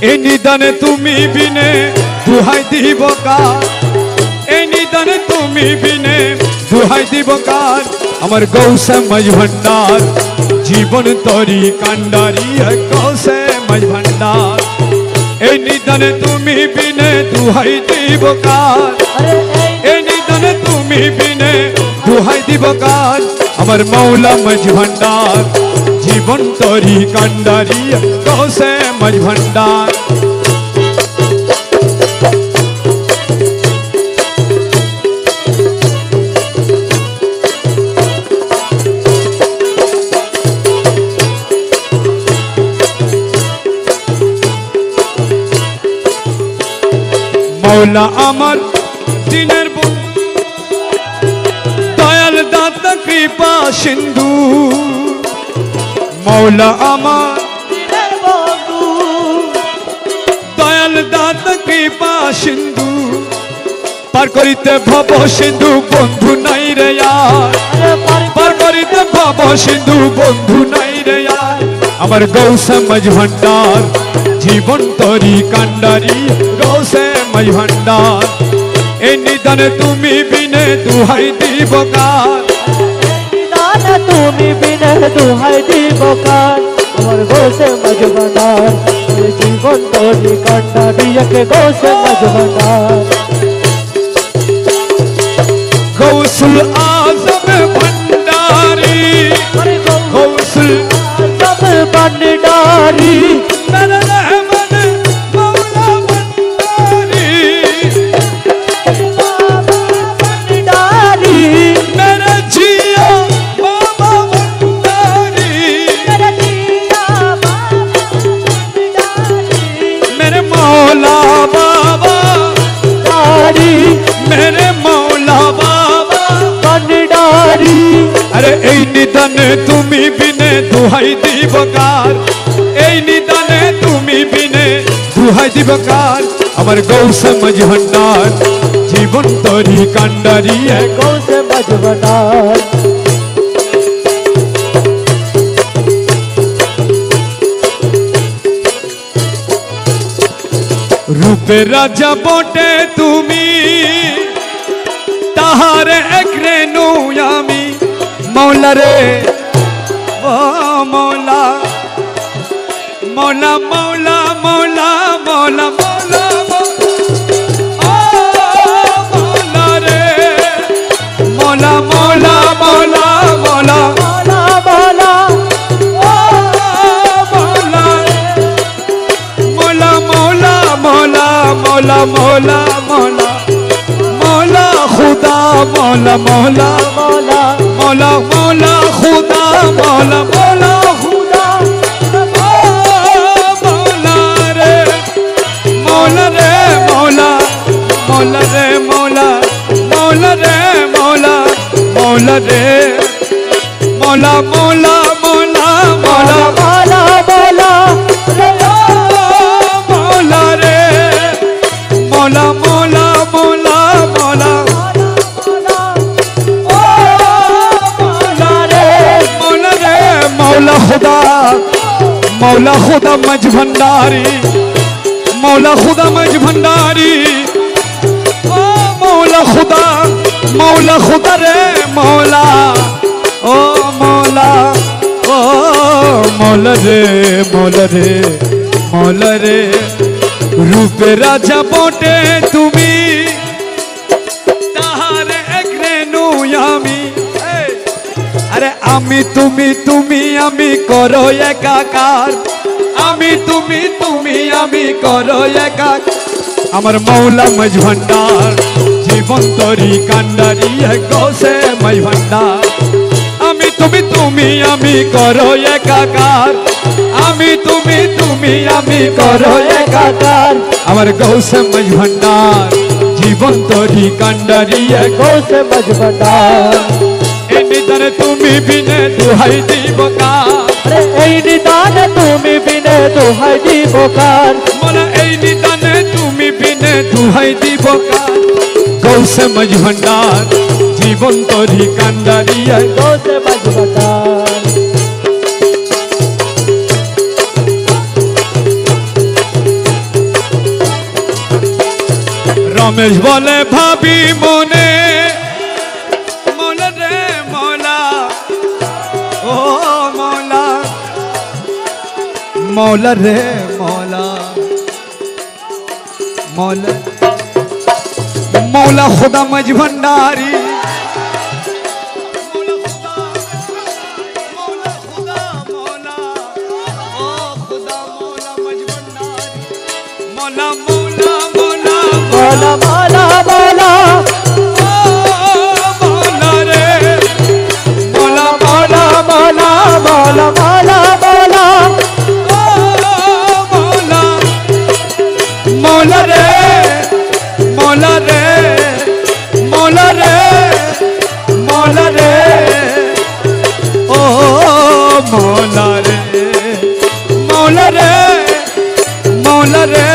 এই নিদানে তুমি বিনে দুহাই দিব কার, এই নিদানে তুমি বিনে দুহাই দিব কার। আমার গৌসে মাঝ ভান্ডার জীবন তরি কান্ডারি গৌসে মাঝ ভান্ডার। এই নিদানে তুমি বিনে দুহাই দিব কার, এই নিদানে তুমি বিনে দুহাই দিব কার। আমার মৌলা মাঝ ভান্ডার জীবন তরি কান্ডারি গৌসে মাঝ ভান্ডার। মৌলা আমার দিনের বন্ধু দয়াল দাতা কৃপা সিন্ধু, মৌলা আমার দিনের বন্ধু দয়াল দাতা কৃপা সিন্ধু। পার করিতে ভব সিন্ধু বন্ধু নাই রে আর, পার করিতে ভব সিন্ধু বন্ধু নাই রে আর। আমার গৌসে মাঝ ভান্ডার জীবন তরি কান্ডারি গৌসে মাঝ ভান্ডার। এই নিদানে তুমি বিনে দুহাই দিব কার, নিদানে তুমি বিনে দুহাই দিব কার। আমার গৌসে মাঝ ভান্ডার জীবন তরি কান্ডারি গৌসে মাঝ ভান্ডার। গৌসুল আজম ভান্ডারি, গৌসুল আজম ভান্ডারি মেরে রহমান মৌলা ভান্ডারি, ভান্ডারি মেরে জিয়া বাবা ভান্ডারি, মেরা জিয়া বাবা ভান্ডারি मेरे मौला बाबा दारी मेरे मौला बाबा भांडारी। अरे এই নিদানে তুমি বিনে দুহাই দিব কার, এই নিদানে তুমি বিনে দুহাই দিব কার। আমার গৌসে মাঝ ভান্ডার জীবন তরি কান্ডারি গৌসে মাঝ ভান্ডার। रूपे राजा बोटे तुमी ताहारे एक रेणु यामी मौला रे ओ मौला मौला मौला मौला मौला मौला ओ मौला रे मौला मौला मौला मौला मौला मौला ओ मौला मौला मौला मौला मौला मौला मौला मौला खुदा मौला मौला मौला मौला मौला खुदा मौला मौला खुदा मौला रे मौला रे मौला मौला रे मौला मौला रे मौला मौला रे मौला मौला मौला मौला मौला मौला मौला रे मौला मौला मौला मौला मौला रे मौला खुदा मौला खुदा मज भंडारी मौला खुदा मज भंडारी ओ मौला खुदा रे मौला ओ मौला ओ मौला रे मौला रे मौला रे रूपे राजा बोटे तुमी ताहारे एक रेणु यामी। अरे आमी तुमी तुमी आमी करो एकाकार, आमी तुमी तुमी आमी करो एकाकार। আমার মৌলা মাঝ ভান্ডার জীবন তরি কান্ডারি গৌসে মাঝ ভান্ডার। আমি তুমি তুমি আমি করো একাকার, আমি তুমি তুমি আমি করো একাকার। আমার গৌসে মাঝ ভান্ডার জীবন তরি কান্ডারি গৌসে মাঝ ভান্ডার। এই নিদানে তুমি বিনে দুহাই দিব কার, এই নিদানে তুমি বিনে দুহাই দিব কার। মোলা এই নিদানে তুমি বিনে দুহাই দিব কার। গৌসে মাঝ ভান্ডার জীবন তরি কান্ডারি গৌসে মাঝ ভান্ডার। রমেশ বলে ভাবি মনে মৌলা রে মৌলা ও মৌলা মৌলা রে মৌলা मौला मौला खुदा मज भंडारी मौला मौला मौला मौला मौला मौला मौला रे मौला मौला मौला मौला मौला मौला मौला रे मौला रे मौला रे मौला रे ओ मौला रे मौला रे मौला रे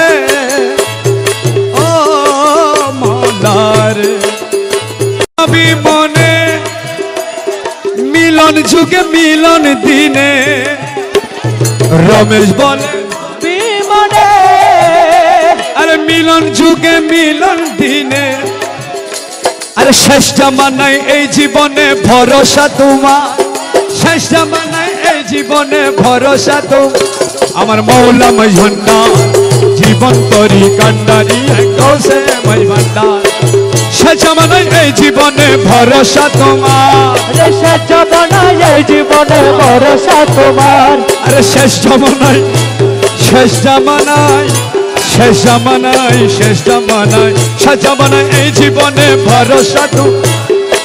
ओ मौला रे अभी मने मिलन जुगे मिलन दिने रमेश बोले বিমনে अरे मिलन जुगे मिलन दिने अरे শেষ জামানায় এই জীবনে ভরসা তোমার শেষ জামানায় এই জীবনে ভরসা তোমার আমার মৌলা মজভান্ডার জীবন তরি কান্ডারি গৌসে মজভান্ডার শেষ জামানায় এই জীবনে ভরসা তোমার শেষ জামানায় এই জীবনে ভরসা তোমার अरे শেষ জামানায় শেষ জামানায় শেষ জামানায় শেষ জামানায় শেষ জামানায় এই জীবনে ভরসা তোমার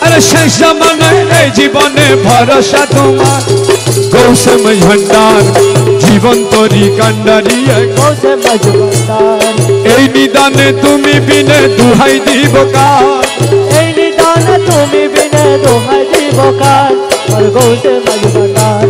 अरे শেষ জামানায় এই জীবনে ভরসা তোমার গৌসে মজভান্ডার জীবন তরি কান্ডারি গৌসে মজভান্ডার এই নিদানে তুমি বিনে দুহাই দিব কার এই নিদান তুমি বিনে দোহাই দিব কার আর গৌসে মজভান্ডার